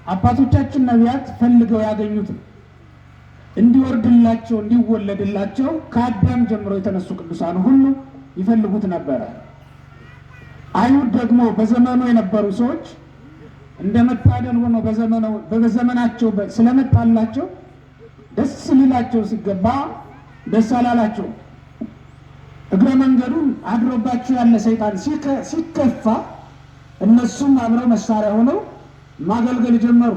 አባቶቻችን ነቢያት ፈልገው ያገኙት እንዲወርድላቸው እንዲወለድላቸው ከአዳም ጀምሮ የተነሱ ቅዱሳን ሁሉ ይፈልጉት ነበር። አይሁድ ደግሞ በዘመኑ የነበሩ ሰዎች እንደመታደል ሆኖ በዘመናቸው ስለመጣላቸው ደስ ሊላቸው ሲገባ ደስ አላላቸው። እግረ መንገዱን አድሮባቸው ያለ ሰይጣን ሲከፋ እነሱም አብረው መሳሪያ ሆነው ማገልገል ጀመሩ።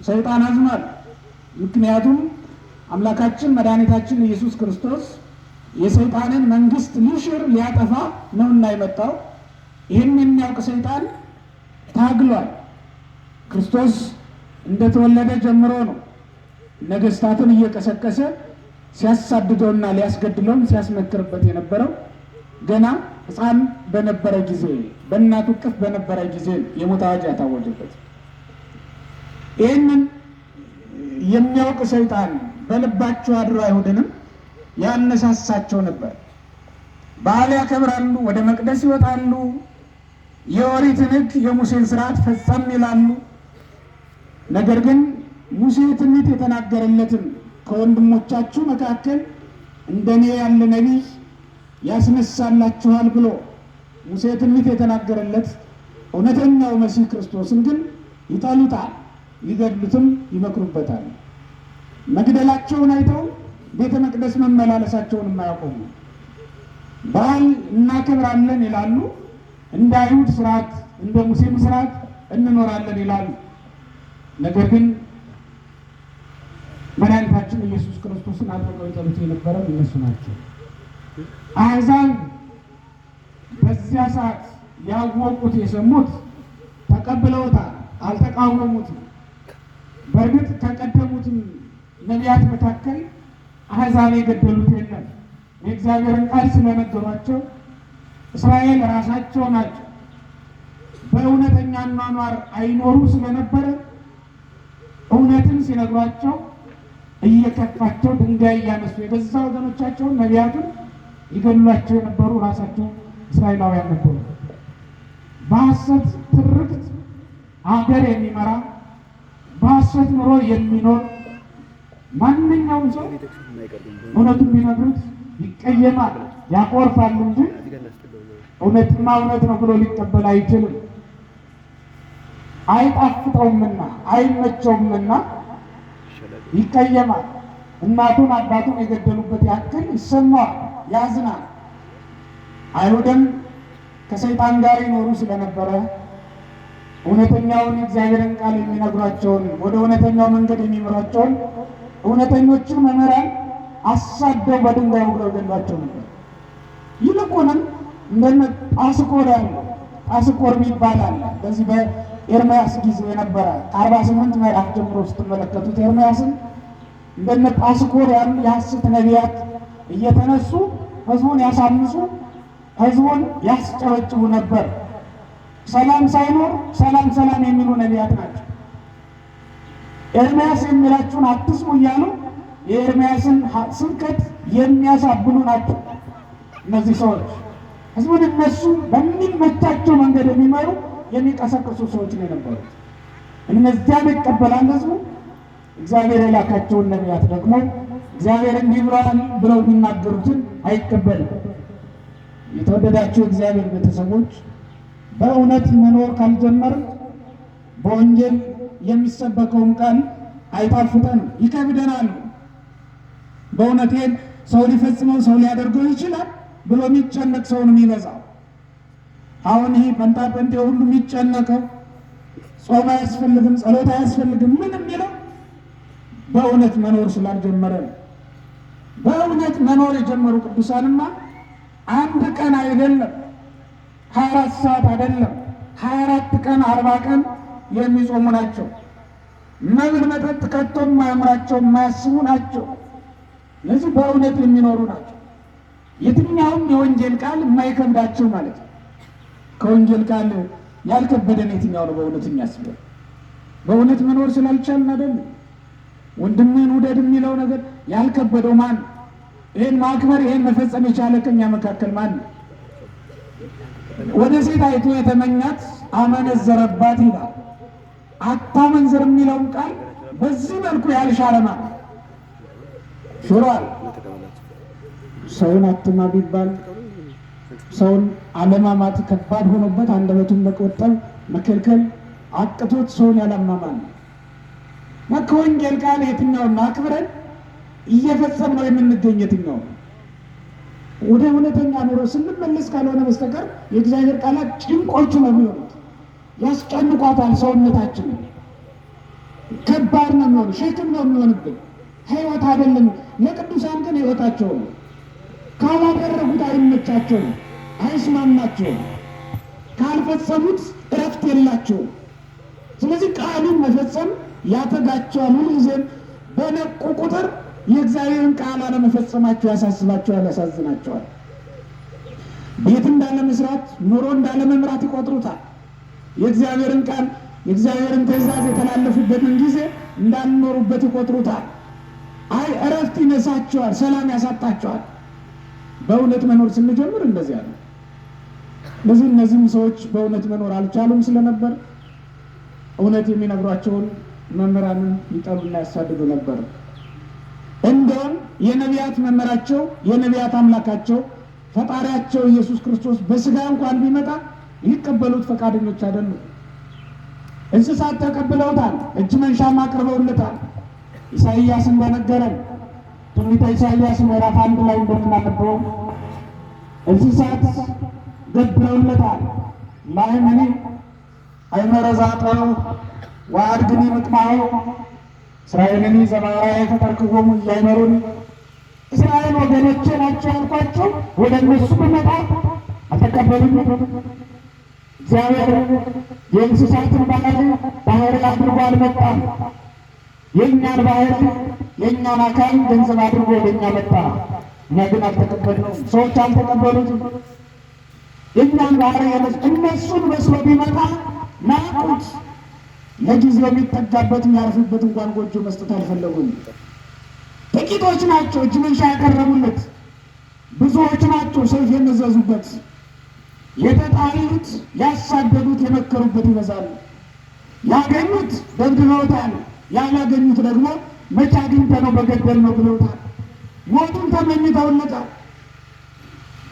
ሰይጣን አዝኗል። ምክንያቱም አምላካችን መድኃኒታችን ኢየሱስ ክርስቶስ የሰይጣንን መንግስት ሊሽር ሊያጠፋ ነውና የመጣው። ይህን የሚያውቅ ሰይጣን ታግሏል። ክርስቶስ እንደተወለደ ጀምሮ ነው ነገስታትን እየቀሰቀሰ ሲያሳድደውና ሊያስገድለውም ሲያስመክርበት የነበረው። ገና ሕፃን በነበረ ጊዜ በእናቱ እቅፍ በነበረ ጊዜ የሞት አዋጅ ያታወጀበት። ይህንን የሚያውቅ ሰይጣን በልባቸው አድሮ አይሁድንም ያነሳሳቸው ነበር። በዓል ያከብራሉ፣ ወደ መቅደስ ይወጣሉ፣ የኦሪትን ሕግ የሙሴን ስርዓት ፈጸም ይላሉ። ነገር ግን ሙሴ ትንቢት የተናገረለትን ከወንድሞቻችሁ መካከል እንደኔ ያለ ነቢይ ያስነሳላችኋል ብሎ ሙሴ ትንቢት የተናገረለት እውነተኛው መሲህ ክርስቶስን ግን ይጠሉታል፣ ሊገድሉትም ይመክሩበታል። መግደላቸውን አይተው ቤተ መቅደስ መመላለሳቸውን የማያቆሙ በዓል እናከብራለን ይላሉ፣ እንደ አይሁድ ስርዓት እንደ ሙሴም ስርዓት እንኖራለን ይላሉ። ነገር ግን መድኃኒታችን ኢየሱስ ክርስቶስን አጥብቀው ይጠሉት የነበረ እነሱ ናቸው። አሕዛብ በዚያ ሰዓት ያወቁት የሰሙት ተቀብለውታል፣ አልተቃወሙትም። በእርግጥ ከቀደሙትም ነቢያት መካከል አሕዛብ የገደሉት የለም። የእግዚአብሔርን ቃል ስለነገሯቸው እስራኤል ራሳቸው ናቸው። በእውነተኛ አኗኗር አይኖሩ ስለነበረ እውነትን ሲነግሯቸው እየከፋቸው ድንጋይ እያነሱ የገዛ ወገኖቻቸውን ነቢያቱን ይገድሏቸው የነበሩ ራሳቸው እስራኤላውያን ነበሩ። በሐሰት ትርክት አገር የሚመራ በሐሰት ኑሮ የሚኖር ማንኛውም ሰው እውነቱን ቢነግሩት ይቀየማል፣ ያኮርፋል እንጂ እውነትማ እውነት ነው ብሎ ሊቀበል አይችልም። አይጣፍጠውምና አይመቸውምና ይቀየማል። እናቱን አባቱን የገደሉበት ያክል ይሰማዋል፣ ያዝናል። አይሁድም ከሰይጣን ጋር ይኖሩ ስለነበረ እውነተኛውን እግዚአብሔርን ቃል የሚነግሯቸውን ወደ እውነተኛው መንገድ የሚመሯቸውን እውነተኞቹን መምህራን አሳደው በድንጋይ ወግረው ገድሏቸው ነበር። ይልቁንም እንደነ ጳስኮር ያለ ጳስኮር የሚባል አለ። በዚህ በኤርምያስ ጊዜ የነበረ 48 ምዕራፍ ጀምሮ ስትመለከቱት ኤርምያስን እንደነ ጳስኮር ያሉ የሐሰት ነቢያት እየተነሱ ህዝቡን ያሳምሱ፣ ህዝቡን ያስጨበጭቡ ነበር። ሰላም ሳይኖር ሰላም ሰላም የሚሉ ነቢያት ናቸው። ኤርምያስ የሚላችሁን አትስሙ እያሉ የኤርምያስን ስብከት የሚያሳብሉ ናቸው። እነዚህ ሰዎች ህዝቡን እነሱ በሚመቻቸው መንገድ የሚመሩ የሚቀሰቅሱ ሰዎች ነው የነበሩት። እነዚያን ይቀበላል ህዝቡ። እግዚአብሔር የላካቸውን ነቢያት ደግሞ እግዚአብሔር እንዲህ ብሏል ብለው የሚናገሩትን አይቀበልም። የተወደዳችሁ እግዚአብሔር ቤተሰቦች በእውነት መኖር ካልጀመርን በወንጌል የሚሰበከውን ቃል አይጣፍጠንም፣ ይከብደናል። በእውነቴን ሰው ሊፈጽመው ሰው ሊያደርገው ይችላል ብሎ የሚጨነቅ ሰውን የሚበዛው አሁን ይህ ጴንጤ ሁሉ የሚጨነቀው ጾም አያስፈልግም ጸሎት አያስፈልግም ምን የሚለው በእውነት መኖር ስላልጀመረ ነው። በእውነት መኖር የጀመሩ ቅዱሳንማ አንድ ቀን አይደለም 24 ሰዓት አይደለም 24 ቀን 40 ቀን የሚጾሙ ናቸው። መብል መጠጥ ከቶ የማያምራቸው የማያስቡ ናቸው። እነዚህ በእውነት የሚኖሩ ናቸው። የትኛውም የወንጌል ቃል የማይከብዳቸው ማለት ነው። ከወንጌል ቃል ያልከበደን የትኛው ነው? በእውነት የሚያስበው በእውነት መኖር ስላልቻልን አይደለም። ወንድምህን ውደድ የሚለው ነገር ያልከበደው ማን? ይህን ማክበር ይህን መፈጸም የቻለ ከኛ መካከል ማን? ወደ ሴት አይቶ የተመኛት አመነዘረባት ይላል። አታመንዝር የሚለውን ቃል በዚህ መልኩ ያልሻረ ማለት ሽሯል። ሰውን አትማ ቢባል ሰውን አለማማት ከባድ ሆኖበት አንደበቱን መቆጠብ መከልከል አቅቶት ሰውን ያላማማል እና ከወንጌል ቃል የትኛውን አክብረን እየፈጸም ነው የምንገኝ የትኛው ወደ እውነተኛ ኑሮ ስንመለስ ካልሆነ በስተቀር የእግዚአብሔር ቃላት ጭንቆቹ ነው የሚሆኑት። ያስጨንቋታል። ሰውነታችንን ከባድ ነው የሚሆኑ፣ ሸክም ነው የሚሆንብን። ህይወት አይደለም። ለቅዱሳን ግን ህይወታቸው ነው። ካላደረጉት አይመቻቸውም፣ አይስማማቸውም። ካልፈጸሙት እረፍት የላቸውም። ስለዚህ ቃሉን መፈጸም ያተጋቸዋል። ሁልጊዜም በነቁ ቁጥር የእግዚአብሔርን ቃል አለመፈጸማቸው ያሳስባቸዋል፣ ያሳዝናቸዋል። ቤት እንዳለመስራት፣ ኑሮ እንዳለመምራት ይቆጥሩታል። የእግዚአብሔርን ቃል የእግዚአብሔርን ትእዛዝ የተላለፉበትን ጊዜ እንዳልኖሩበት ይቆጥሩታል። አይ እረፍት ይነሳቸዋል፣ ሰላም ያሳጣቸዋል። በእውነት መኖር ስንጀምር እንደዚያ ነው። ስለዚህ እነዚህም ሰዎች በእውነት መኖር አልቻሉም ስለነበር እውነት የሚነግሯቸውን መምህራንን ይጠሉና ያሳድዱ ነበር። እንደውም የነቢያት መምህራቸው የነቢያት አምላካቸው ፈጣሪያቸው ኢየሱስ ክርስቶስ በስጋ እንኳን ቢመጣ ሊቀበሉት ፈቃደኞች አይደሉም። እንስሳት ተቀብለውታል፣ እጅ መንሻም አቅርበውለታል። ኢሳይያስ እንደነገረን ትንቢተ ኢሳይያስ ምዕራፍ 1 ላይ እንደምናነበው እንስሳት ገብረውለታል። ላህምኒ አይመረዛጠው ወአድግኒ ምጥማው እስራኤልኒ ዘማራዊ ተጠርክቦሙ እያይመሩኒ። እስራኤል ወገኖቼ ናቸው ያልኳቸው ወደ እነሱ ብመጣ አልተቀበሉኝ። እግዚአብሔር የእንስሳትን ባህሪ አድርጎ አልመጣም። የእኛን ባህሪ የእኛን አካል ገንዘብ አድርጎ ወደኛ መጣ። እኛ ግን አልተቀበልነው። ሰዎች አልተቀበሉትም። የእኛን ባህሪ እነሱን መስሎ ቢመጣ ናቁት። ለጊዜው የሚጠጋበት የሚያርፍበት እንኳን ጎጆ መስጠት አልፈለጉም። ጥቂቶች ናቸው እጅ መንሻ ያቀረቡለት፣ ብዙዎች ናቸው ሰይፍ የመዘዙበት። የተጣሉት ያሳደዱት የመከሩበት ይበዛሉ። ያገኙት ደብድበውታል፣ ያላገኙት ደግሞ መቼ አግኝተህ ነው በገደል ነው ብለውታል። ሞቱን ተመኝተውለታል።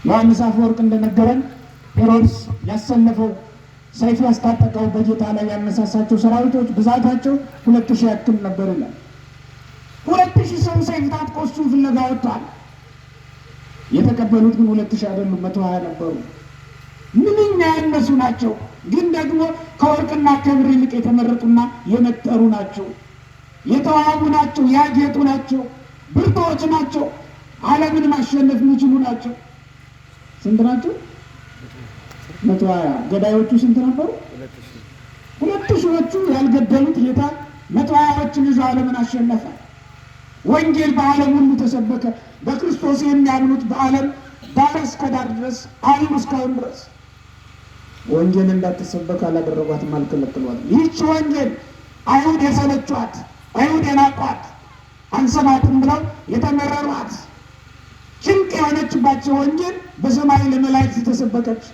ዮሐንስ አፈወርቅ እንደነገረን ሄሮድስ ያሰለፈው ሰይፍ ያስታጠቀው በጌታ ላይ ያነሳሳቸው ሰራዊቶች ብዛታቸው 2000 ያክል ነበር ይላል። 2000 ሰው ሰይፍ ታጥቆ እሱን ፍለጋ ወጥቷል። የተቀበሉት ግን 2000 አይደሉም፣ 120 ነበሩ። ምንኛ ያነሱ ናቸው፣ ግን ደግሞ ከወርቅና ከብር ይልቅ የተመረጡና የመጠሩ ናቸው። የተዋቡ ናቸው፣ ያጌጡ ናቸው፣ ብርቶች ናቸው፣ ዓለምን ማሸነፍ የሚችሉ ናቸው። ስንት ናቸው? 120። ገዳዮቹ ስንት ነበሩ? 2000ዎቹ ያልገደሉት ጌታ 120ዎችን ይዞ ዓለምን አሸነፈ። ወንጌል በዓለም ሁሉ ተሰበከ። በክርስቶስ የሚያምኑት በዓለም ዳር እስከ ዳር ድረስ አሉ። እስካሁን ድረስ ወንጌል እንዳትሰበክ አላደረጓትም፣ አልከለከሏትም። ይህች ወንጌል አይሁድ የሰለቿት፣ አይሁድ የናቋት፣ አንሰማትም ብለው የተመረሯት ጭንቅ የሆነችባቸው ወንጌል በሰማይ ለመላእክት ተሰበከች፣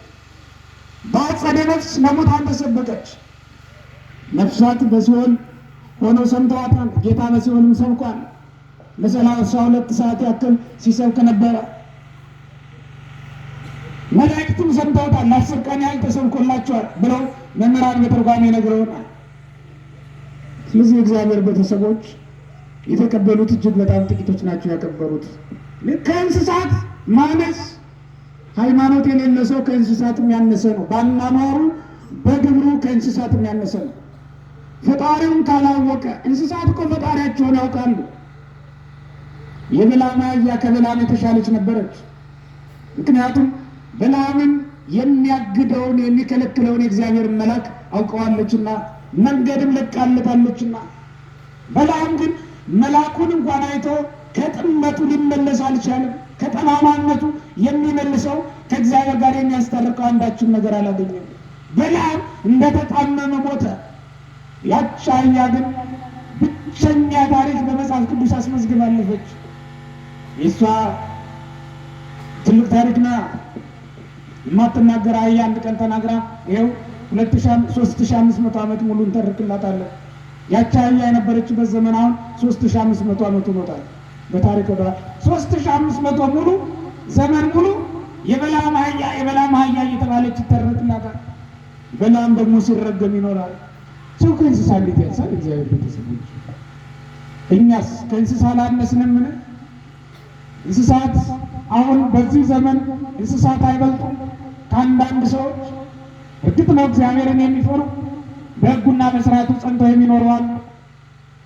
በአጸደ ነፍስ ለሙታን ተሰበከች። ነፍሳት በሲኦል ሆነው ሰምተዋታል። ጌታ በሲኦልም ሰብኳል። ለ32 ሰዓት ያክል ሲሰብክ ነበረ። መላእክቱም ሰምተውታል። ለ10 ቀን ያህል ተሰብኮላቸዋል ብለው መምህራን በትርጓሜ ነግረውናል። ስለዚህ የእግዚአብሔር ቤተሰቦች የተቀበሉት እጅግ በጣም ጥቂቶች ናቸው ያከበሩት። ከእንስሳት ማነስ ሃይማኖት የሌለ ሰው ከእንስሳትም ያነሰ ነው። ባናማሩ በግብሩ ከእንስሳትም ያነሰ ነው። ፈጣሪውን ካላወቀ እንስሳት እኮ ፈጣሪያቸውን ያውቃሉ። የበለዓም አህያ ከበለዓም የተሻለች ነበረች። ምክንያቱም በለዓምን የሚያግደውን የሚከለክለውን የእግዚአብሔርን መልአክ አውቀዋለችና መንገድም ለቃለታለችና። በለዓም ግን መልአኩን እንኳን አይቶ ከጥመቱ ሊመለስ አልቻለም። ከጠማማነቱ የሚመልሰው ከእግዚአብሔር ጋር የሚያስታርቀው አንዳችም ነገር አላገኘም። በለዓም እንደተጣመመ ሞተ። ያች አህያ ግን ብቸኛ ታሪክ በመጽሐፍ ቅዱስ አስመዝግባለች። የእሷ ትልቅ ታሪክና የማትናገር አህያ አንድ ቀን ተናግራ ይኸው 3500 ዓመት ሙሉ እንተርክላታለን። ያቺ አህያ የነበረችበት ዘመን አሁን 3500 ዓመት ሆኖታል። በታሪክ ወደ 3500 ሙሉ ዘመን ሙሉ የበላም አህያ እየተባለች ይተረክላታል። በላም ደግሞ ሲረገም ይኖራል። ሰው ከእንስሳ እንዴት ያንሳል? እግዚአብሔር ቤተሰቦች፣ እኛስ ከእንስሳ አላነስንምን? እንስሳት አሁን በዚህ ዘመን እንስሳት አይበልጡም ከአንዳንድ ሰዎች። እርግጥ ነው እግዚአብሔርን የሚፈሩ በሕጉና በሥርዓቱ ጸንተው የሚኖሩ አሉ።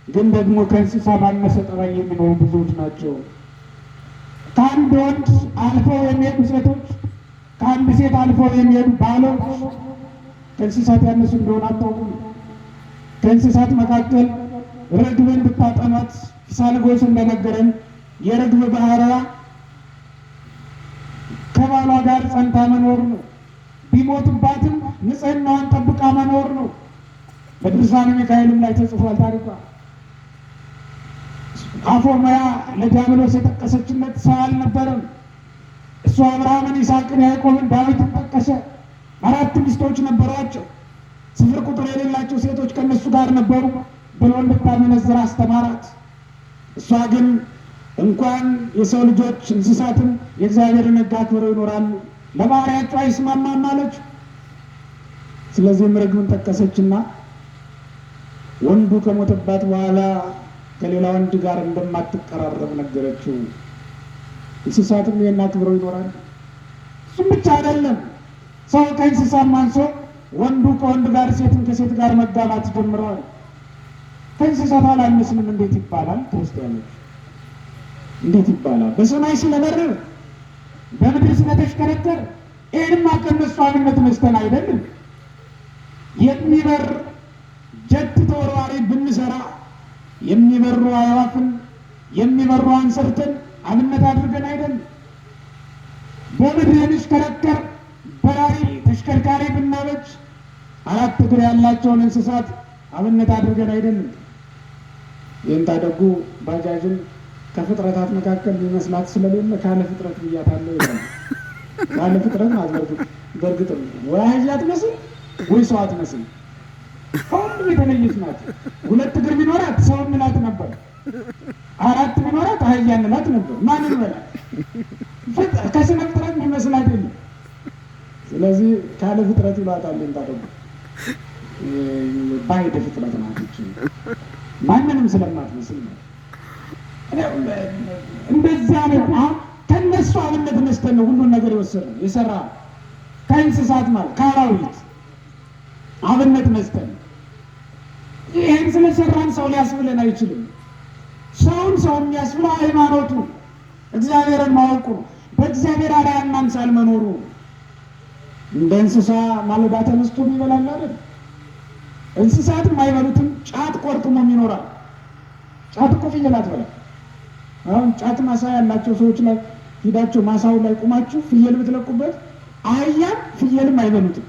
ግን ደግሞ ከእንስሳ ባነሰ ጠባይ የሚኖሩ ብዙዎች ናቸው። ከአንድ ወንድ አልፈው የሚሄዱ ሴቶች፣ ከአንድ ሴት አልፈው የሚሄዱ ባሎች ከእንስሳት ያነሱ እንደሆነ አታውቁም? ከእንስሳት መካከል ርግብን ብታጠኗት ፊሳልጎስ እንደነገረን የርግብ ባህሪዋ ከባሏ ጋር ጸንታ መኖር ነው። ቢሞትባትም ንጽሕናዋን ጠብቃ መኖር ነው። በድርሳነ ሚካኤልም ላይ ተጽፏል ታሪኳ። አፎምያ ለዲያብሎስ የጠቀሰችለት ሰው አልነበረም። እሱ አብርሃምን፣ ይስሐቅን፣ ያዕቆብን፣ ዳዊትን ጠቀሰ። 4 ሚስቶች ነበሯቸው። ስፍር ቁጥር የሌላቸው ሴቶች ከእነሱ ጋር ነበሩ ብሎ እንድታመነዝር አስተማራት። እሷ ግን እንኳን የሰው ልጆች እንስሳትም የእግዚአብሔርን ሕግ አክብረው ይኖራሉ፣ ለባህሪያቸው አይስማማም አለች። ስለዚህም ርግብን ጠቀሰችና ወንዱ ከሞተባት በኋላ ከሌላ ወንድ ጋር እንደማትቀራረብ ነገረችው። እንስሳትም ይህን አክብረው ይኖራሉ። እሱም ብቻ አይደለም፣ ሰው ከእንስሳም አንሶ ወንዱ ከወንድ ጋር፣ ሴትን ከሴት ጋር መጋባት ጀምረዋል። ከእንስሳት አላነስንም እንዴት ይባላል? ክርስቲያኖች እንዴት ይባላል? በሰማይ ስለበረር በምድር ስለተሽከረከር ይህንማ ከእነሱ አብነት ነስተን አይደለም። የሚበር ጀት ተወርዋሪ ብንሰራ የሚበሩ አዕዋፍን የሚበሩ አንሰርተን አብነት አድርገን አይደለም። በምድር የሚሽከረከር በራሪ ተሽከርካሪ ብናበጅ 4 እግር ያላቸውን እንስሳት አብነት አድርገን አይደለም። ይህን ታደጉ ባጃጅን ከፍጥረታት መካከል የሚመስላት ስለሌለ ካለ ፍጥረት ብያታለሁ ይላል። ካለ ፍጥረት ማለት በእርግጥም ወይ አህያ አትመስል ወይ ሰው አትመስል፣ ከሁሉም የተለየች ናት። 2 እግር ቢኖራት ሰው እንላት ነበር፣ 4 ቢኖራት አህያ እንላት ነበር። ማንን በላ ከስነ ፍጥረት የሚመስላት የለም። ስለዚህ ካለ ፍጥረት ይሏታል። ታደጉ ባይደ ፍጥረት ናት፣ ማንንም ስለማትመስል ነው። እንደዚያ ነው። አሁን ከነሱ አብነት ነስተን ነው ሁሉን ነገር የወሰድነው የሰራ ከእንስሳት ማለት ከአራዊት አብነት ነስተን። ይህን ስለሰራን ሰው ሊያስብለን አይችልም። ሰውን ሰው የሚያስብለው ሃይማኖቱ እግዚአብሔርን ማወቁ በእግዚአብሔር አርአያና አምሳል መኖሩ። እንደ እንስሳ ማለዳ ተነስቶ ይበላል አይደል? እንስሳትም አይበሉትም። ጫት ቆርጥሞም ይኖራል። ጫት እኮ ፍየል አትበላም። አሁን ጫት ማሳ ያላቸው ሰዎች ላይ ሂዳቸው ማሳው ላይ ቁማችሁ ፍየል ብትለቁበት አህያም ፍየልም አይበሉትም።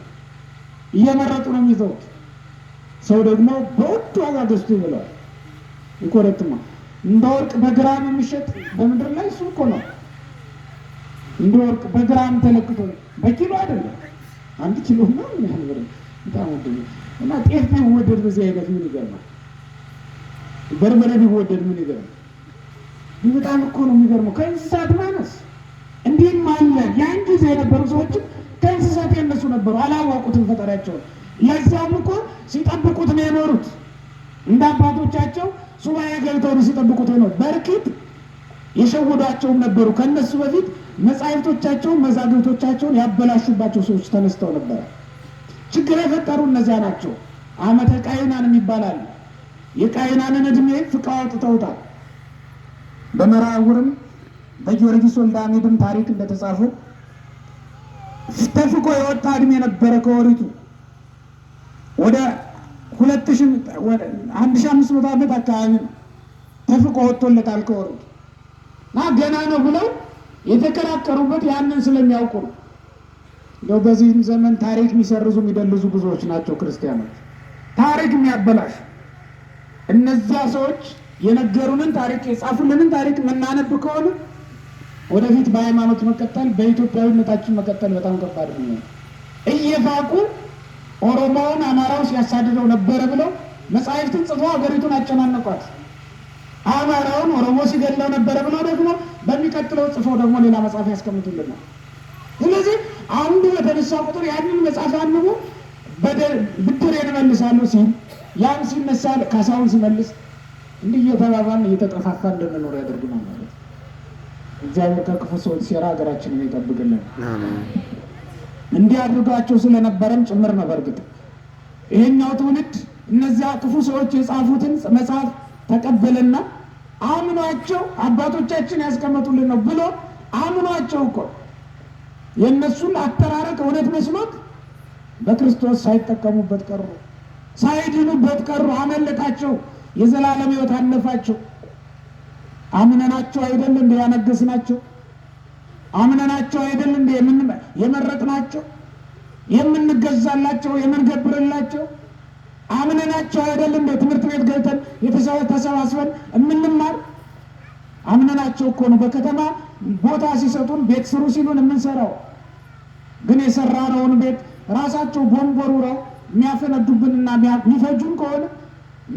እየመረጡ ነው የሚይዘውት። ሰው ደግሞ በውድ ዋጋ ገዝቶ ይበላል። ይቆረጥማ እንደ ወርቅ በግራም የሚሸጥ በምድር ላይ እሱ እኮ ነው። እንደ ወርቅ በግራም ተለክቶ በኪሎ አይደለም። 1 ኪሎ ነው ያህል ብር በጣም ውድ ነው። እና ጤፍ ቢወደድ በዚህ አይነት ምን ይገርማል? በርበሬ ቢወደድ ምን ይገርማል? በጣም እኮ ነው የሚገርመው። ከእንስሳት ማነስ እንዲህም አለ። ያን ጊዜ የነበሩ ሰዎችም ከእንስሳት ያነሱ ነበሩ፣ አላወቁትም ፈጣሪያቸውን። ለዛም እኮ ሲጠብቁት ነው የኖሩት። እንደ አባቶቻቸው ሱባኤ ገብተው ነው ሲጠብቁት ነው። በርግጥ የሸወዷቸውም ነበሩ። ከነሱ በፊት መጻሕፍቶቻቸውን መዛግብቶቻቸውን ያበላሹባቸው ሰዎች ተነስተው ነበር። ችግር የፈጠሩ እነዚያ ናቸው። ዓመተ ቃይናን ይባላል። የቃይናንን እድሜ ፍቃ አውጥተውታል። በመራውርም በጊዮርጊስ ወልደ አሜድም ታሪክ እንደተጻፈው ተፍቆ የወጣ እድሜ ነበረ። ከወሪቱ ወደ 1500 ዓመት አካባቢ ተፍቆ ወጥቶለታል ከወሪቱ እና ገና ነው ብለው የተከራከሩበት ያንን ስለሚያውቁ ነው። እንደው በዚህም ዘመን ታሪክ የሚሰርዙ የሚደልዙ ብዙዎች ናቸው ክርስቲያኖች። ታሪክ የሚያበላሽ እነዚያ ሰዎች የነገሩንን ታሪክ የጻፉልንን ታሪክ የምናነብ ከሆነ ወደፊት በሃይማኖት መቀጠል በኢትዮጵያዊነታችን መቀጠል በጣም ከባድ ነው። እየፋቁ ኦሮሞውን አማራው ሲያሳድደው ነበረ ብለው መጻሕፍትን ጽፈው ሀገሪቱን አጨናነቋት። አማራውን ኦሮሞ ሲገድለው ነበረ ብለው ደግሞ በሚቀጥለው ጽፈው ደግሞ ሌላ መጽሐፍ ያስቀምጡልናል። ስለዚህ አንዱ በተነሳ ቁጥር ያንን መጽሐፍ አንቡ ብድር እንመልሳለሁ ሲል ያን ሲነሳ ካሳውን ሲመልስ እንዲህ እየተባባን እየተጠፋፋ እንደምኖር ያደርጉናል ማለት። እግዚአብሔር ከክፉ ሰዎች ሴራ ሀገራችንን ይጠብቅልን። እንዲህ አድርጓቸው ስለነበረም ጭምር ነው። በእርግጥ ይሄኛው ትውልድ እነዚያ ክፉ ሰዎች የጻፉትን መጽሐፍ ተቀበለና አምኗቸው አባቶቻችን ያስቀመጡልን ነው ብሎ አምኗቸው እኮ የእነሱን አተራረቅ እውነት መስሎት በክርስቶስ ሳይጠቀሙበት ቀሩ፣ ሳይድኑበት ቀሩ፣ አመለጣቸው፣ የዘላለም ሕይወት አለፋቸው። አምነናቸው አይደል እንደ ያነገስናቸው? አምነናቸው አይደል እንደ የመረጥናቸው? የምንገዛላቸው የምንገብርላቸው? አምነናቸው አይደል እንደ ትምህርት ቤት ገብተን ተሰባስበን የምንማር? አምነናቸው እኮ ነው በከተማ ቦታ ሲሰጡን ቤት ስሩ ሲሉን የምንሰራው። ግን የሰራነውን ቤት ራሳቸው ቦምብ ወርውረው የሚያፈነዱብንና የሚፈጁን ከሆነ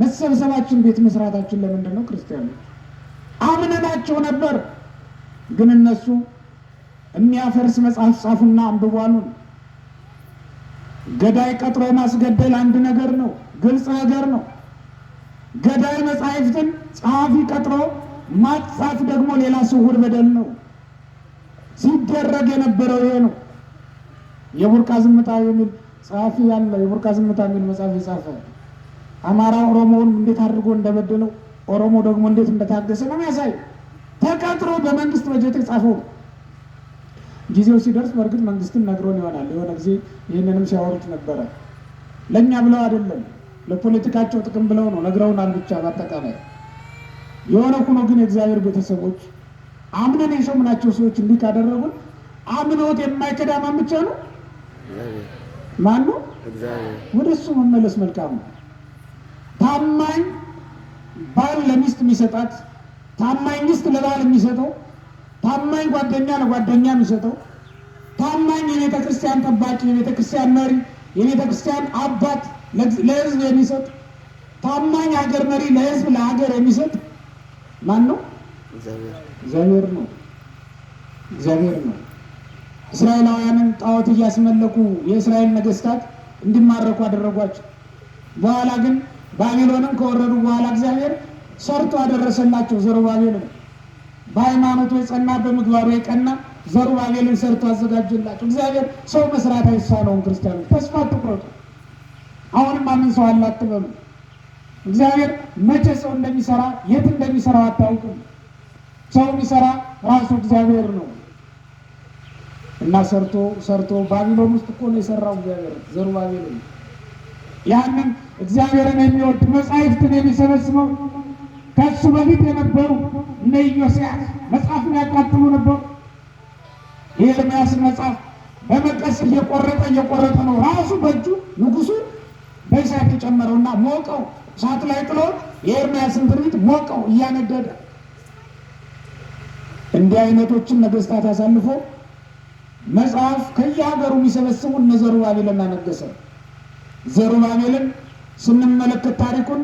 መሰብሰባችን ቤት መስራታችን ለምንድን ነው? ክርስቲያኖች አምነናቸው ነበር። ግን እነሱ የሚያፈርስ መጽሐፍ ጻፉና አንብቧሉን። ገዳይ ቀጥሮ ማስገደል አንድ ነገር ነው፣ ግልጽ ነገር ነው። ገዳይ መጽሐፍትን ጸሐፊ ቀጥሮ ማጻፍ ደግሞ ሌላ ስውር በደል ነው። ሲደረግ የነበረው ይሄ ነው። የቡርቃ ዝምታ የሚል ጸሐፊ ያለ የቡርቃ ዝምታ የሚል መጽሐፍ የጻፈ አማራ ኦሮሞውን እንዴት አድርጎ እንደበደለው፣ ኦሮሞ ደግሞ እንዴት እንደታገሰ ነው የሚያሳይ። ተቀጥሮ በመንግስት በጀት የጻፈው። ጊዜው ሲደርስ በእርግጥ መንግስትን ነግሮን ይሆናል። የሆነ ጊዜ ይህንንም ሲያወሩት ነበረ። ለእኛ ብለው አይደለም፣ ለፖለቲካቸው ጥቅም ብለው ነው ነግረውናል። ብቻ በአጠቃላይ የሆነ ሆኖ ግን የእግዚአብሔር ቤተሰቦች አምነን የሾምናቸው ሰዎች እንዲህ ካደረጉን አምኖት የማይከዳ ማን ብቻ ነው? ማን ነው? ወደ እሱ መመለስ መልካም ነው። ታማኝ ባል ለሚስት የሚሰጣት፣ ታማኝ ሚስት ለባል የሚሰጠው፣ ታማኝ ጓደኛ ለጓደኛ የሚሰጠው፣ ታማኝ የቤተ ክርስቲያን ጠባቂ፣ የቤተ ክርስቲያን መሪ፣ የቤተ ክርስቲያን አባት ለሕዝብ የሚሰጥ፣ ታማኝ ሀገር መሪ ለሕዝብ ለሀገር የሚሰጥ ማን ነው? እግዚአብሔር ነው። እግዚአብሔር ነው። እስራኤላውያንን ጣዖት እያስመለኩ የእስራኤል ነገስታት እንዲማረኩ አደረጓቸው። በኋላ ግን ባቢሎንም ከወረዱ በኋላ እግዚአብሔር ሰርቶ አደረሰላቸው። ዘሩባቤልን በሃይማኖቱ የጸና በምግባሩ የቀና ዘሩባቤልን ሰርቶ አዘጋጀላቸው። እግዚአብሔር ሰው መስራት አይሳነውም። ክርስቲያኖች ተስፋ አትቁረጡ። አሁንም ማምን ሰው አለ አትበሉ። እግዚአብሔር መቼ ሰው እንደሚሰራ የት እንደሚሰራው አታውቁም። ሰው የሚሰራ ራሱ እግዚአብሔር ነው እና ሰርቶ ባቢሎን ውስጥ እኮ ነው የሰራው እግዚአብሔር ዘሩባቤልን። ያንን እግዚአብሔርን የሚወድ መጻሕፍትን የሚሰበስበው ከሱ በፊት የነበሩ እነ ኢዮስያስ መጽሐፍን ያቃጥሉ ነበሩ። የኤርምያስን መጽሐፍ በመቀስ እየቆረጠ ነው ራሱ በእጁ ንጉሱ በእሳት የጨመረውና ሞቀው፣ እሳት ላይ ጥሎ የኤርምያስን ትንቢት ሞቀው እያነደደ። እንዲህ አይነቶችን ነገስታት አሳልፎ መጽሐፍ ከየሀገሩ የሚሰበስቡ እነ ዘሩባቤልን አነገሰ። ዘሩባቤልን ስንመለከት ታሪኩን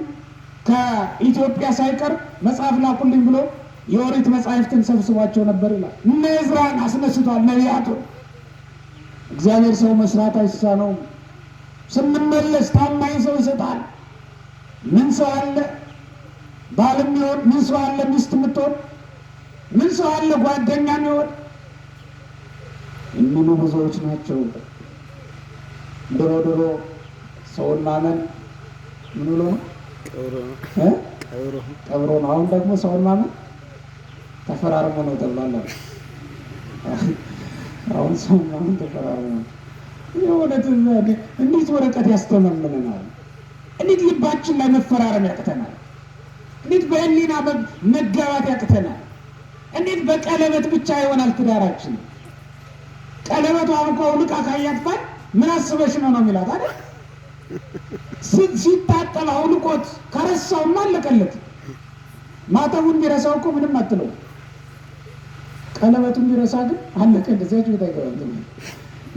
ከኢትዮጵያ ሳይቀር መጽሐፍ ላኩልኝ ብሎ የኦሪት መጽሐፍትን ሰብስቧቸው ነበር ይላል። እነ ዕዝራን አስነስቷል፣ ነቢያቱን። እግዚአብሔር ሰው መስራት አይሳነውም። ስንመለስ ታማኝ ሰው ይሰጣል። ምን ሰው አለ ባል የሚሆን? ምን ሰው አለ ሚስት የምትሆን? ምን ሰው አለ ጓደኛ የሚሆን? የሚሉ ብዙዎች ናቸው። ድሮ ሰውን ማመን ምን ብሎ ነው? ቀብሮ ነው። አሁን ደግሞ ሰውን ማመን ተፈራርሞ ነው ተብሏል። አሁን ሰውን ማመን ተፈራርሞ ነው። እንዴት ወረቀት ያስተማምነናል? እንዴት ልባችን ላይ መፈራረም ያቅተናል? እንዴት በህሊና መጋባት ያቅተናል? እንዴት በቀለበት ብቻ ይሆናል ትዳራችን? ቀለበቷ እንኳ ውልቃ ካያጥፋል ምን አስበሽ ነው የሚላት አይደል? ሲታጠብ አውልቆት ከረሳውማ አለቀለት። ማተቡን ቢረሳው እኮ ምንም አትለው። ቀለበቱን ቢረሳ ግን አለቀ። እንደዚያች ቤት አይገባም።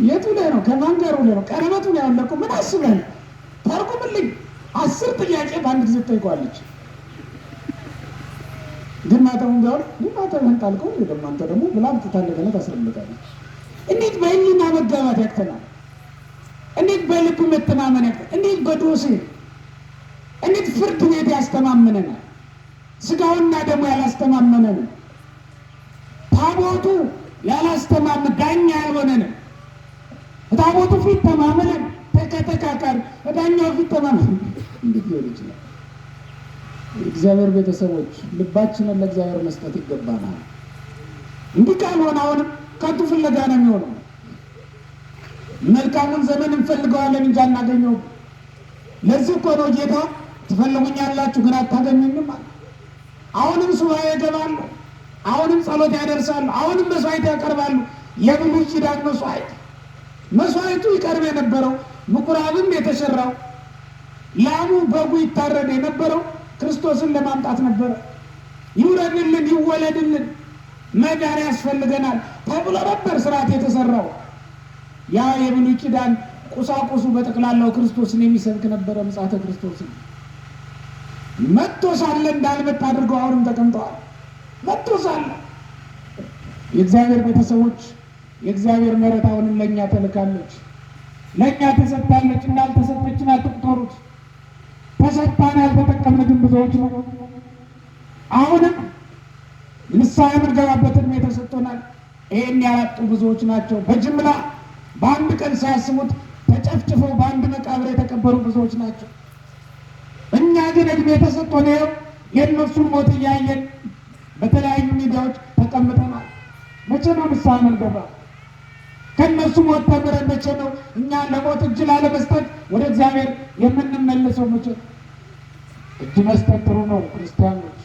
የቱ ላይ ነው? ከማን ጋር ላይ ነው? ቀለበቱ ላይ ያለቁ ምን አስበህ ነው? ተርጉምልኝ። 10 ጥያቄ በአንድ ጊዜ ትጠይቀዋለች። ግን ማተሙን ቢሆን ማተምህን ጣልከው ደግሞ አንተ ደግሞ ብላ ምትታለገነ ታስረምጣለች። እንዴት በህሊና መጋባት ያቅተናል? እንዴት በልብ መተማመን ያቅተናል? እንዴት በዶሴ እንዴት ፍርድ ቤት ያስተማመነናል? ስጋውና ደግሞ ያላስተማመነን፣ ታቦቱ ያላስተማመን፣ ዳኛ ያልሆነንን ታቦቱ ፊት ተማመነን ተከተካከር ዳኛው ፊት ተማመን እንዴት ሊሆን ይችላል? እግዚአብሔር ቤተሰቦች ልባችንን ለእግዚአብሔር መስጠት ይገባናል። እንዲህ ካልሆነ አሁንም ከንቱ ፍለጋ ነው የሚሆነው። መልካሙን ዘመን እንፈልገዋለን እንጂ አናገኘው። ለዚህ እኮ ነው ጌታ ትፈልጉኛላችሁ ግን አታገኙኝም አለ። አሁንም ሱባኤ ይገባሉ፣ አሁንም ጸሎት ያደርሳሉ፣ አሁንም መስዋዕት ያቀርባሉ። የብሉይ ኪዳን መስዋዕቱ ይቀርብ የነበረው ምኩራብም የተሰራው ላሙ በጉ ይታረድ የነበረው ክርስቶስን ለማምጣት ነበረ። ይውረድልን፣ ይወለድልን፣ መዳን ያስፈልገናል ተብሎ ነበር ስርዓት የተሰራው። ያ የብሉይ ኪዳን ቁሳቁሱ በጠቅላላው ክርስቶስን የሚሰብክ ነበረ። ምጽአተ ክርስቶስን መጥቶ ሳለ እንዳልመጣ አድርገው አሁንም ተቀምጠዋል። መጥቶ ሳለ የእግዚአብሔር ቤተሰቦች የእግዚአብሔር ምሕረት አሁንም ለእኛ ተልካለች፣ ለእኛ ተሰጥታለች። እንዳልተሰጠችን አትቁጠሩት። ተሰጥታን ያልተጠቀምን ግን ብዙዎች ነው። አሁንም ንስሐ የምንገባበት ዕድሜ ተሰጥቶናል። ይህን ያላጡ ብዙዎች ናቸው። በጅምላ በአንድ ቀን ሳያስቡት ተጨፍጭፈው በአንድ መቃብር የተቀበሩ ብዙዎች ናቸው። እኛ ግን ዕድሜ ተሰጥቶን ይኸው የእነሱን ሞት እያየን በተለያዩ ሚዲያዎች ተቀምጠናል። መቼ ነው ንስሐ የምንገባ? ከእነሱ ሞት ተምረን መቼ ነው እኛ ለሞት እጅ ላለመስጠት ወደ እግዚአብሔር የምንመለሰው? መቼ? እጅ መስጠት ጥሩ ነው ክርስቲያኖች፣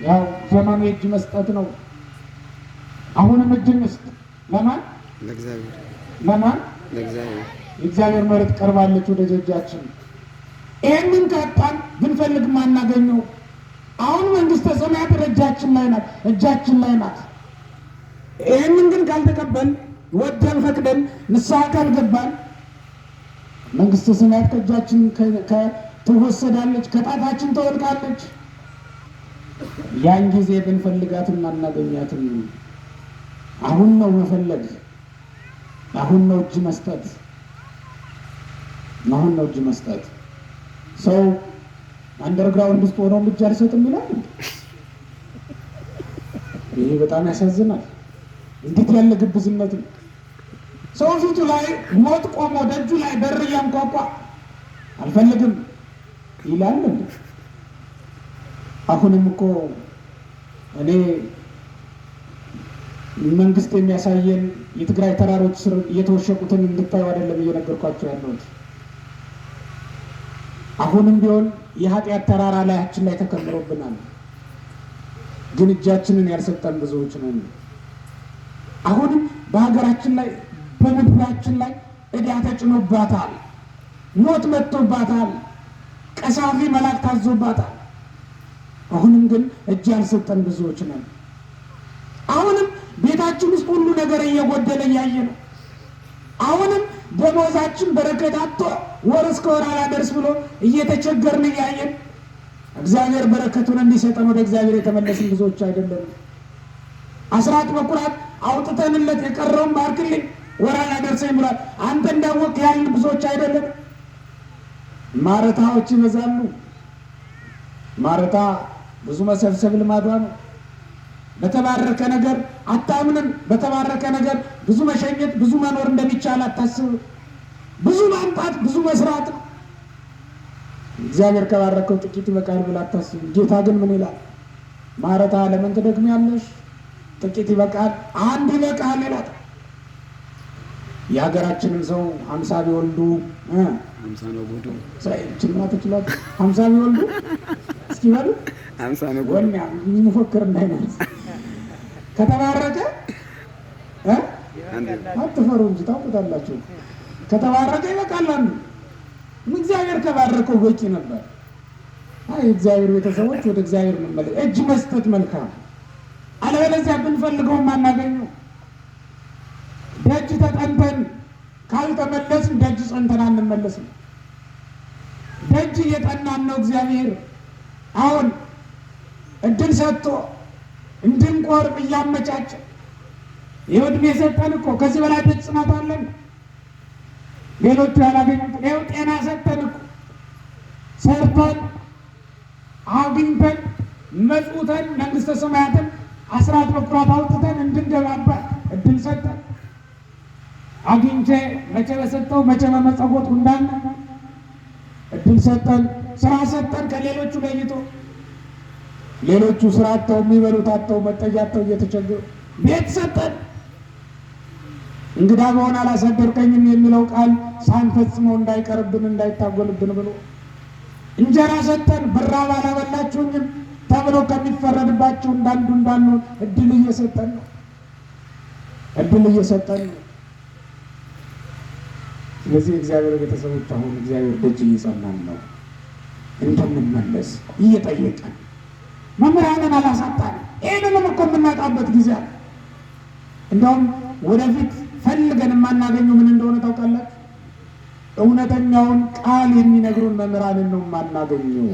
ያው ዘመኑ የእጅ መስጠት ነው። አሁንም እጅ እንስጥ። ለማን? ለእግዚአብሔር። ለማን? ለእግዚአብሔር። የእግዚአብሔር ምሕረት ቀርባለች ወደ ደጃችን። ይህንን ካጣን ብንፈልግ ማናገኘው። አሁን መንግስተ ሰማያት እጃችን ላይ ናት፣ እጃችን ላይ ናት። ይህንን ግን ካልተቀበል ወደን ፈቅደን ንስሐ ካልገባን መንግስተ ሰማያት ከእጃችን ትወሰዳለች፣ ከጣታችን ትወድቃለች። ያን ጊዜ ብንፈልጋትም አናገኛትም። አሁን ነው መፈለግ፣ አሁን ነው እጅ መስጠት፣ አሁን ነው እጅ መስጠት። ሰው አንደርግራውንድ ውስጥ ሆኖ እጅ አልሰጥም ይላል። ይሄ በጣም ያሳዝናል። እንዴት ያለ ግብዝነት ነው! ሰው ፊቱ ላይ ሞት ቆሞ ደጁ ላይ በር እያንኳኳ አልፈልግም ይላል። አሁንም እኮ እኔ መንግስት የሚያሳየን የትግራይ ተራሮች ስር እየተወሸቁትን እንድታዩ አይደለም እየነገርኳቸው ያለሁት። አሁንም ቢሆን የኃጢአት ተራራ ላያችን ላይ ተከምሮብናል፣ ግን እጃችንን ያልሰጠን ብዙዎች ነን። አሁንም በሀገራችን ላይ በምድራችን ላይ ዕዳ ተጭኖባታል፣ ሞት መጥቶባታል፣ ቀሳፊ መልአክ ታዞባታል። አሁንም ግን እጅ ያልሰጠን ብዙዎች ነን። አሁንም ቤታችን ውስጥ ሁሉ ነገር እየጎደለ እያየ ነው። አሁንም ደሞዛችን በረከት አጥቶ ወር እስከ ወር አላደርስ ብሎ እየተቸገርን እያየን እግዚአብሔር በረከቱን እንዲሰጠን ወደ እግዚአብሔር የተመለስን ብዙዎች አይደለም። አስራት በኩራት አውጥተንለት የቀረውን ባርክልኝ ወር አላደርሰኝ ብሏል። አንተ እንዳወቅ ያልን ብዙዎች አይደለም። ማረታዎች ይበዛሉ። ማረታ ብዙ መሰብሰብ ልማዷ ነው። በተባረከ ነገር አታምንም። በተባረከ ነገር ብዙ መሸኘት፣ ብዙ መኖር እንደሚቻል አታስብ። ብዙ ማምጣት፣ ብዙ መስራት ነው። እግዚአብሔር ከባረከው ጥቂት ይበቃል ብላ አታስብ። ጌታ ግን ምን ይላል? ማረታ ለምን ትደክሚያለሽ? ጥቂት ይበቃል፣ አንድ ይበቃል ይላል። የሀገራችንን ሰው 50 ቢወልዱ 50 ነው ጉዱ። ችግራ ተችሏል። 50 ቢወልዱ እስኪ በሉ 50 ነው ጉዱ። ወኛ የሚፎክር እንዳይነት ከተባረከ አትፈሩ እንጂ ታውቁታላችሁ። ከተባረከ ይበቃል። እግዚአብሔር ከባረከው በቂ ነበር። አይ እግዚአብሔር ቤተሰቦች ወደ እግዚአብሔር መመለስ፣ እጅ መስጠት መልካም። አለበለዚያ ብንፈልገው ማናገኘው። ደጅ ተጠንተን ካልተመለስን ደጅ ጸንተን አንመለስም። ደጅ እየጠናን ነው። እግዚአብሔር አሁን እድል ሰጥቶ እንድንቆርብ እያመቻቸ ይኸው ዕድሜ ሰጠን እኮ። ከዚህ በላይ ደጅ ጽናት አለን? ሌሎቹ ያላገኙት ይኸው ጤና ሰጠን እኮ። ሰርተን አግኝተን መጽውተን መንግሥተ ሰማያትን አስራት በኩራት አውጥተን እንድንገባባት እድል ሰጠን። አግኝቼ መቼ በሰጠው መቼ በመጸወት እንዳለ እድል ሰጠን። ስራ ሰጠን ከሌሎቹ ለይቶ። ሌሎቹ ስራ አጥተው የሚበሉት አጥተው መጠጊያ አጥተው እየተቸገሩ ቤት ሰጠን። እንግዳ በሆነ አላሳደርከኝም የሚለው ቃል ሳንፈጽመው እንዳይቀርብን እንዳይታጎልብን ብሎ እንጀራ ሰጠን። ብራብ አላበላችሁኝም ተብሎ ከሚፈረድባችሁ እንዳንዱ እድል እየሰጠን ነው። እድል እየሰጠን ነው። ስለዚህ እግዚአብሔር ቤተሰቦች አሁን እግዚአብሔር ደጅ እየጸናን ነው እንድንመለስ እየጠየቀን። መምህራንን አላሳጣን። ይህንንም እኮ የምናጣበት ጊዜ አለ። እንዲያውም ወደፊት ፈልገን የማናገኘው ምን እንደሆነ ታውቃላችሁ? እውነተኛውን ቃል የሚነግሩን መምህራንን ነው የማናገኘው።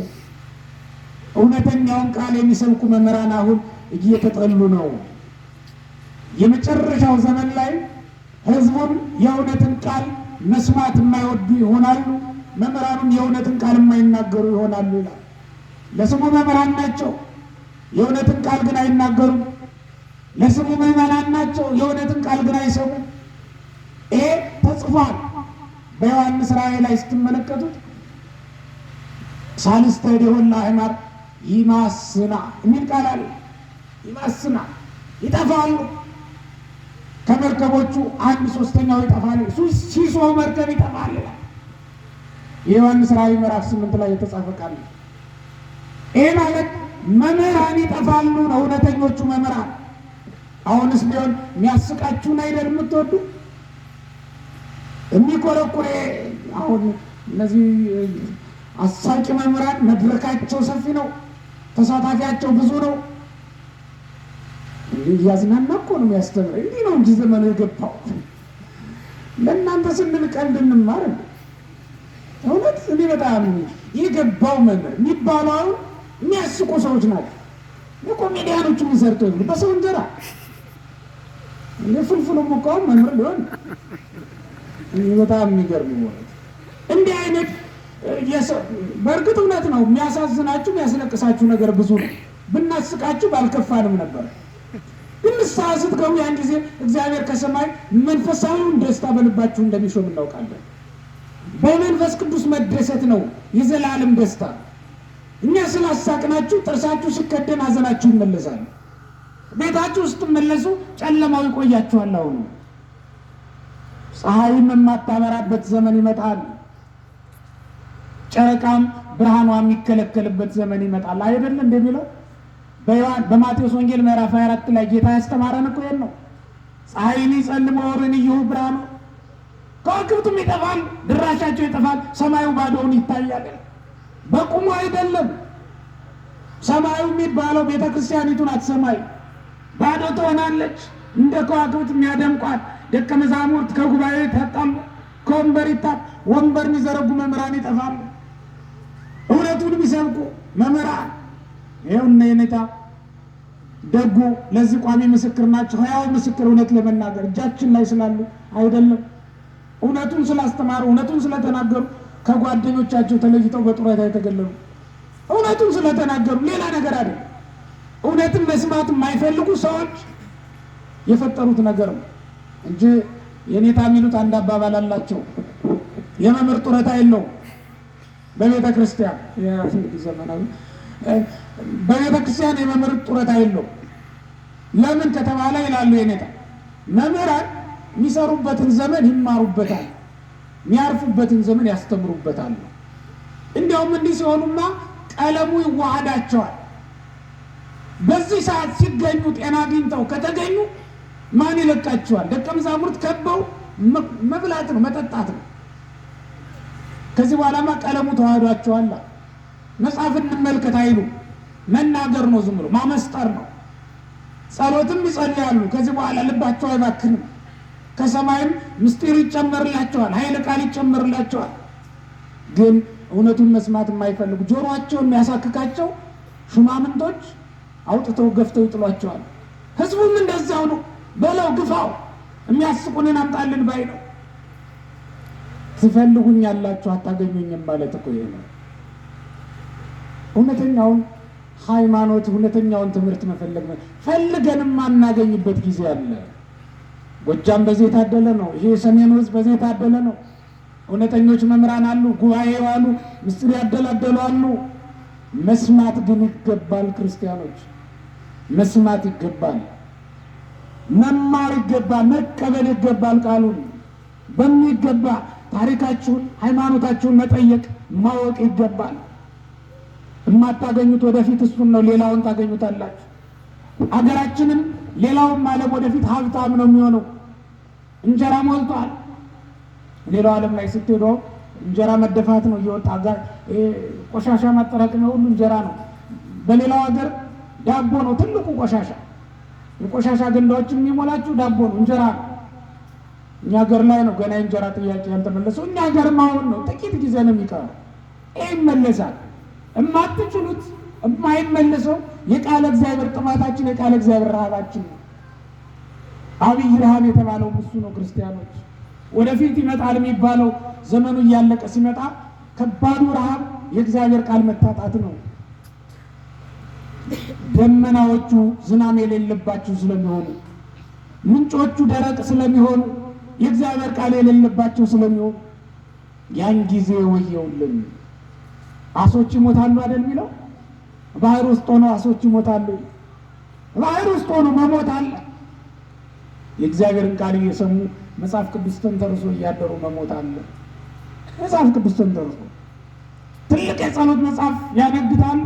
እውነተኛውን ቃል የሚሰብኩ መምህራን አሁን እየተጠሉ ነው። የመጨረሻው ዘመን ላይ ሕዝቡን የእውነትን ቃል መስማት የማይወዱ ይሆናሉ፣ መምህራኑም የእውነትን ቃል የማይናገሩ ይሆናሉ ይላል። ለስሙ መምህራን ናቸው፣ የእውነትን ቃል ግን አይናገሩም። ለስሙ ምዕመናን ናቸው፣ የእውነትን ቃል ግን አይሰሙም። ይሄ ተጽፏል በዮሐንስ ራእይ ላይ ስትመለከቱት ሳልስተ እዴሆን ለአሕማር ይማስና የሚል ቃል አለ። ይማስና ይጠፋሉ። ከመርከቦቹ 1/3 ይጠፋል። ሲሶው መርከብ ይጠፋል። የዮሐንስ ራእይ ምዕራፍ 8 ላይ የተጻፈ ቃል። ይህ ማለት መምህራን ይጠፋሉ ነው፣ እውነተኞቹ መምህራን። አሁንስ ቢሆን የሚያስቃችሁን አይደል የምትወዱ? የሚኮረኩሬ አሁን እነዚህ አሳቂ መምህራን መድረካቸው ሰፊ ነው፣ ተሳታፊያቸው ብዙ ነው። እያዝናና እኮ ነው የሚያስተምር። እንዲህ ነው እንጂ ዘመኑ የገባው። ለእናንተ ስንል ቀልድ እንማር። እውነት እኔ በጣም የገባው መምህር የሚባሉ አሁን የሚያስቁ ሰዎች ናቸው። የኮሜዲያኖቹ የሚሰርቶ በሰው እንጀራ ፍልፍሉ ሙቃው መምህር ሊሆን በጣም የሚገርም ሆነ። እንዲህ አይነት በእርግጥ እውነት ነው የሚያሳዝናችሁ የሚያስለቅሳችሁ ነገር ብዙ ነው። ብናስቃችሁ ባልከፋንም ነበር። ግን ንስሐ ስትገቡ ያን ጊዜ እግዚአብሔር ከሰማይ መንፈሳዊውን ደስታ በልባችሁ እንደሚሾም እናውቃለን። በመንፈስ ቅዱስ መደሰት ነው የዘላለም ደስታ። እኛ ስላሳቅናችሁ ጥርሳችሁ ሲከደን ሀዘናችሁ ይመለሳል። ቤታችሁ ስትመለሱ ጨለማው ይቆያችኋል። አሁኑ ፀሐይም የማታበራበት ዘመን ይመጣል። ጨረቃም ብርሃኗ የሚከለከልበት ዘመን ይመጣል። አይደል እንደሚለው በማቴዎስ ወንጌል ምዕራፍ 24 ላይ ጌታ ያስተማረን እኮ ይሄን ነው። ፀሐይን ይጸልም ወሩን ይሁ ብርሃኑ፣ ከዋክብቱም ይጠፋል፣ ድራሻቸው ይጠፋል፣ ሰማዩ ባዶውን ይታያል። በቁሙ አይደለም ሰማዩ የሚባለው ቤተ ክርስቲያኒቱ ናት። ሰማይ ባዶ ትሆናለች። እንደ ከዋክብት የሚያደምቋት ደቀ መዛሙርት ከጉባኤ ይታጣሉ፣ ከወንበር ወንበር የሚዘረጉ መምህራን ይጠፋሉ። እውነቱን የሚሰብኩ መምህራን ይኸው እነ የኔታ ደጉ ለዚህ ቋሚ ምስክር ናቸው። ሕያው ምስክር እውነት ለመናገር እጃችን ላይ ስላሉ አይደለም፣ እውነቱን ስላስተማሩ እውነቱን ስለተናገሩ ከጓደኞቻቸው ተለይተው በጡረታ የተገለሉ እውነቱን ስለተናገሩ ሌላ ነገር አይደለም። እውነትን መስማት የማይፈልጉ ሰዎች የፈጠሩት ነገር ነው እንጂ የኔታ የሚሉት አንድ አባባል አላቸው። የመምህር ጡረታ የለውም በቤተ ክርስቲያን። ዘመናዊ በቤተ ክርስቲያን የመምህር ጡረታ የለውም። ለምን ከተባለ ይላሉ የኔታ መምህራን የሚሰሩበትን ዘመን ይማሩበታል፣ የሚያርፉበትን ዘመን ያስተምሩበታል። እንዲያውም እንዲህ ሲሆኑማ ቀለሙ ይዋሃዳቸዋል። በዚህ ሰዓት ሲገኙ ጤና አግኝተው ከተገኙ ማን ይለቃቸዋል? ደቀ መዛሙርት ከበው መብላት ነው መጠጣት ነው። ከዚህ በኋላማ ቀለሙ ተዋህዷቸዋል። መጽሐፍ እንመልከት አይሉ መናገር ነው፣ ዝም ብሎ ማመስጠር ነው። ጸሎትም ይጸልያሉ። ከዚህ በኋላ ልባቸው አይባክንም። ከሰማይም ምስጢር ይጨመርላቸዋል፣ ኃይለ ቃል ይጨመርላቸዋል። ግን እውነቱን መስማት የማይፈልጉ ጆሮአቸውን የሚያሳክካቸው ሹማምንቶች አውጥተው ገፍተው ይጥሏቸዋል። ህዝቡም እንደዚያው ነው። በለው ግፋው፣ የሚያስቁንን አምጣልን ባይ ነው። ትፈልጉኛላችሁ አታገኙኝም ማለት እኮ ይሄ ነው። እውነተኛውን ሃይማኖት እውነተኛውን ትምህርት መፈለግ ፈልገንም ማናገኝበት ጊዜ አለ። ጎጃም በዚህ የታደለ ነው። ይሄ ሰሜኑ ህዝብ በዚህ የታደለ ነው። እውነተኞች መምህራን አሉ፣ ጉባኤው አሉ፣ ምስጢር ያደላደሉ አሉ። መስማት ግን ይገባል። ክርስቲያኖች መስማት ይገባል፣ መማር ይገባል፣ መቀበል ይገባል። ቃሉን በሚገባ ታሪካችሁን ሃይማኖታችሁን መጠየቅ ማወቅ ይገባል። የማታገኙት ወደፊት እሱን ነው፣ ሌላውን ታገኙታላችሁ። አገራችንም ሌላውም ዓለም ወደፊት ሀብታም ነው የሚሆነው። እንጀራ ሞልቷል። ሌላው ዓለም ላይ ስትሄዱ እንጀራ መደፋት ነው እየወጣ ጋር ቆሻሻ ማጠራቀሚያ ሁሉ እንጀራ ነው። በሌላው ሀገር ዳቦ ነው ትልቁ ቆሻሻ። የቆሻሻ ገንዳዎች የሚሞላችሁ ዳቦ ነው፣ እንጀራ ነው። እኛ ሀገር ላይ ነው ገና እንጀራ ጥያቄ ያልተመለሰው። እኛ ሀገርም አሁን ነው፣ ጥቂት ጊዜ ነው የሚቀረው። ይህ ይመለሳል። የማትችሉት የማይመለሰው የቃለ እግዚአብሔር ጥማታችን፣ የቃለ እግዚአብሔር ረሃባችን ነው። አብይ ረሃብ የተባለው እሱ ነው። ክርስቲያኖች ወደፊት ይመጣል የሚባለው ዘመኑ እያለቀ ሲመጣ ከባዱ ረሃብ የእግዚአብሔር ቃል መታጣት ነው። ደመናዎቹ ዝናም የሌለባቸው ስለሚሆኑ፣ ምንጮቹ ደረቅ ስለሚሆኑ፣ የእግዚአብሔር ቃል የሌለባቸው ስለሚሆኑ ያን ጊዜ ወየውልን። አሶች ይሞታሉ አይደል የሚለው? ባህር ውስጥ ሆነው አሶች ይሞታሉ። ባህር ውስጥ ሆነው መሞት አለ። የእግዚአብሔርን ቃል እየሰሙ መጽሐፍ ቅዱስ ተንተርሶ እያደሩ መሞት አለ። መጽሐፍ ቅዱስ ተንተርሶ ትልቅ የጸሎት መጽሐፍ ያነግታሉ።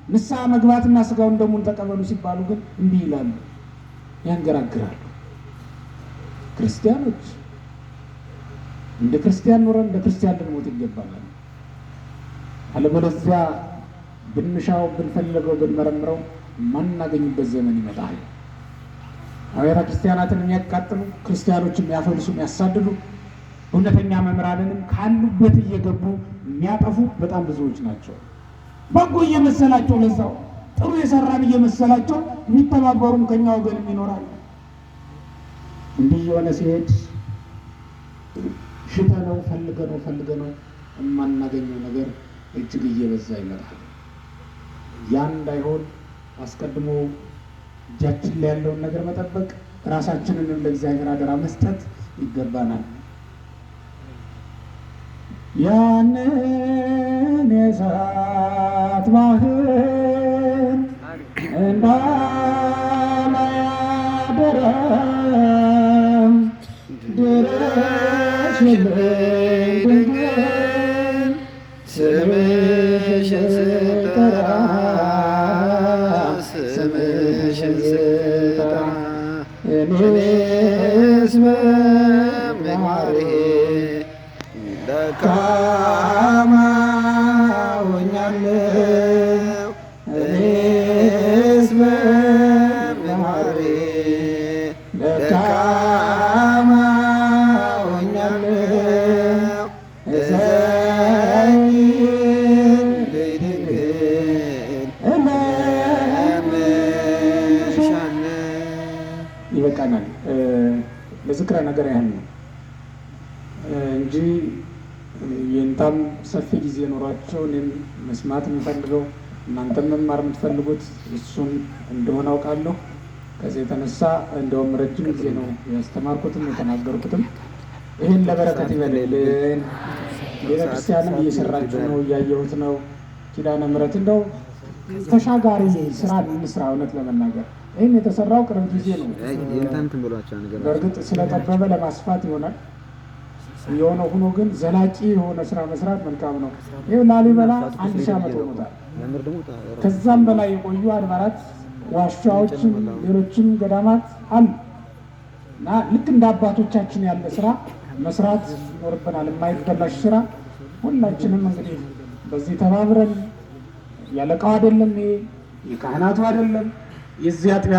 ንስሐ መግባትና ስጋውን ደሙን ተቀበሉ ሲባሉ ግን እምቢ ይላሉ፣ ያንገራግራሉ። ክርስቲያኖች እንደ ክርስቲያን ኖረን እንደ ክርስቲያን ልንሞት ይገባናል። አለበለዚያ ብንሻው ብንፈልገው ብንመረምረው ማናገኝበት ዘመን ይመጣል። አብያተ ክርስቲያናትን የሚያቃጥሉ ክርስቲያኖች የሚያፈልሱ የሚያሳድዱ እውነተኛ መምህራንንም ካሉበት እየገቡ የሚያጠፉ በጣም ብዙዎች ናቸው። በጎ እየመሰላቸው ለዛው ጥሩ የሰራን እየመሰላቸው የሚተባበሩም ከኛ ወገንም ይኖራል። እንዲህ የሆነ ሲሄድ ሽተነው ፈልገነው የማናገኘው ነገር እጅግ እየበዛ ይመጣል። ያን እንዳይሆን አስቀድሞ እጃችን ላይ ያለውን ነገር መጠበቅ፣ ራሳችንንም ለእግዚአብሔር አደራ መስጠት ይገባናል። ያንን የእሳት ባህር እንዳላይ አደራ ድረሽልን ድንግል ስምሽን ስጠራ እኔስ በመማሬ ደካማ ሆኛለሁ። እኔስ በመማሬ ደካማ ሆኛለሁ። እዘኝልኝ ድንግል ይበቃናል። ለዝክረ ነገር ያህል ነው እንጂ የእንታም ሰፊ ጊዜ ኖሯቸው እኔም መስማት የምፈልገው እናንተም መማር የምትፈልጉት እሱን እንደሆነ አውቃለሁ። ከዚህ የተነሳ እንደውም ረጅም ጊዜ ነው ያስተማርኩትም የተናገርኩትም። ይህን ለበረከት ይበልልን። ቤተክርስቲያንም እየሰራችሁ ነው፣ እያየሁት ነው። ኪዳነ ምሕረት እንደው ተሻጋሪ ስራ እንስራ። እውነት ለመናገር ይህን የተሰራው ቅርብ ጊዜ ነው። በእርግጥ ስለጠበበ ለማስፋት ይሆናል። የሆነ ሆኖ ግን ዘላቂ የሆነ ስራ መስራት መልካም ነው። ይህ ላሊበላ 1000 ዓመት ሆኖታል። ከዛም በላይ የቆዩ አድባራት፣ ዋሻዎችም ሌሎችም ገዳማት አሉ እና ልክ እንደ አባቶቻችን ያለ ስራ መስራት ይኖርብናል። የማይበላሽ ስራ ሁላችንም እንግዲህ በዚህ ተባብረን ያለቃው አይደለም፣ ይሄ የካህናቱ አይደለም፣ የዚህ አጥቢያ